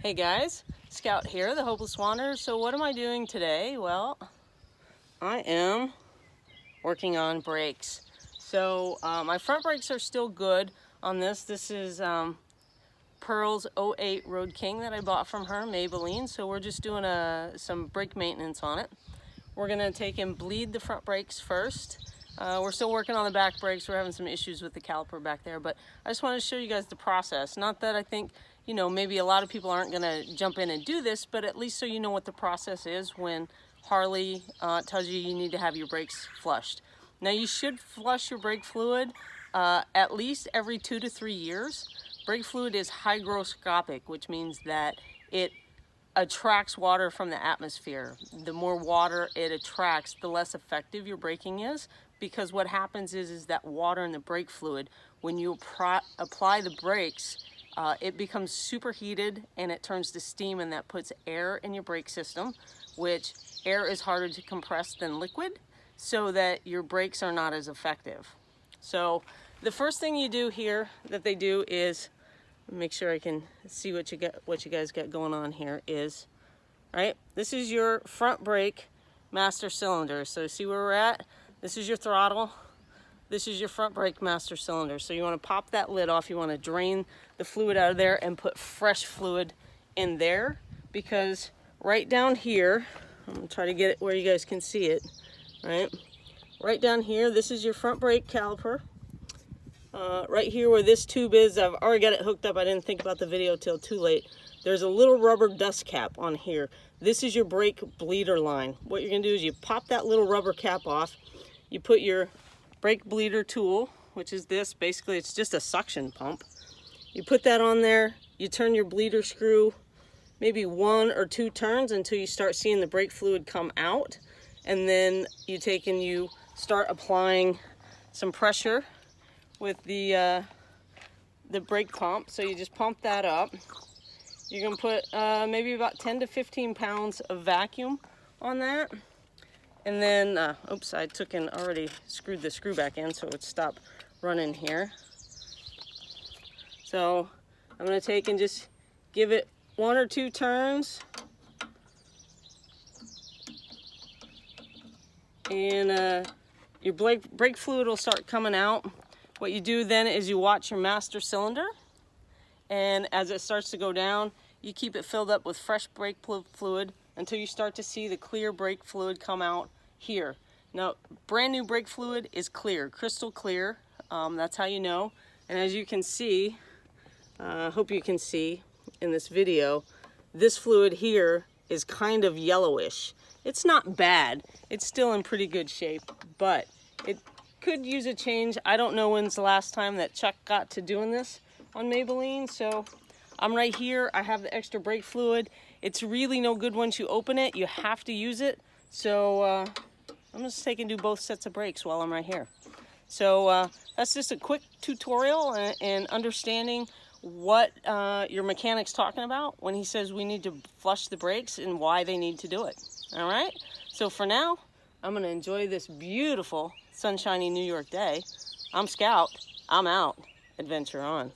Hey guys, Scout here, the Hopeless Wanderer. So what am I doing today? Well, I am working on brakes. So my front brakes are still good on this. This is Pearl's 08 Road King that I bought from her, Maybelline. So we're just doing some brake maintenance on it. We're gonna take and bleed the front brakes first. We're still working on the back brakes. We're having some issues with the caliper back there, but I just wanted to show you guys the process. Not that I think, you know, maybe a lot of people aren't gonna jump in and do this, but at least so you know what the process is when Harley tells you need to have your brakes flushed. Now you should flush your brake fluid at least every 2 to 3 years. Brake fluid is hygroscopic, which means that it attracts water from the atmosphere. The more water it attracts, the less effective your braking is, because what happens is that water in the brake fluid, when you apply the brakes, it becomes superheated and it turns to steam, and that puts air in your brake system, which air is harder to compress than liquid, so that your brakes are not as effective. So the first thing you do here that they do is, make sure I can see what you guys got going on here is, right, this is your front brake master cylinder. So see where we're at? This is your throttle. This is your front brake master cylinder. So you want to pop that lid off. You want to drain the fluid out of there and put fresh fluid in there, because right down here, I'm going to try to get it where you guys can see it, right down here, this is your front brake caliper. Right here where this tube is, I've already got it hooked up. I didn't think about the video till too late. There's a little rubber dust cap on here. This is your brake bleeder line. What you're going to do is you pop that little rubber cap off. You put your brake bleeder tool, which is this. Basically, it's just a suction pump. You put that on there. You turn your bleeder screw maybe 1 or 2 turns until you start seeing the brake fluid come out. And then you take and you start applying some pressure with the brake pump. So you just pump that up. You're gonna put maybe about 10 to 15 pounds of vacuum on that. And then, oops, I took and already screwed the screw back in so it would stop running here. So I'm gonna take and just give it 1 or 2 turns. And your brake fluid will start coming out. What you do then is you watch your master cylinder, and as it starts to go down, you keep it filled up with fresh brake fluid until you start to see the clear brake fluid come out here. Now, brand new brake fluid is clear, crystal clear. That's how you know. And as you can see, hope you can see in this video, this fluid here is kind of yellowish. It's not bad. It's still in pretty good shape, but it could use a change. I don't know when's the last time that Chuck got to doing this on Maybelline, so I'm right here. I have the extra brake fluid. It's really no good once you open it. You have to use it. So I'm just taking do both sets of brakes while I'm right here. So that's just a quick tutorial and understanding what your mechanic's talking about when he says we need to flush the brakes and why they need to do it. All right, so for now, I'm gonna enjoy this beautiful sunshiny New York day. I'm Scout, I'm out, adventure on.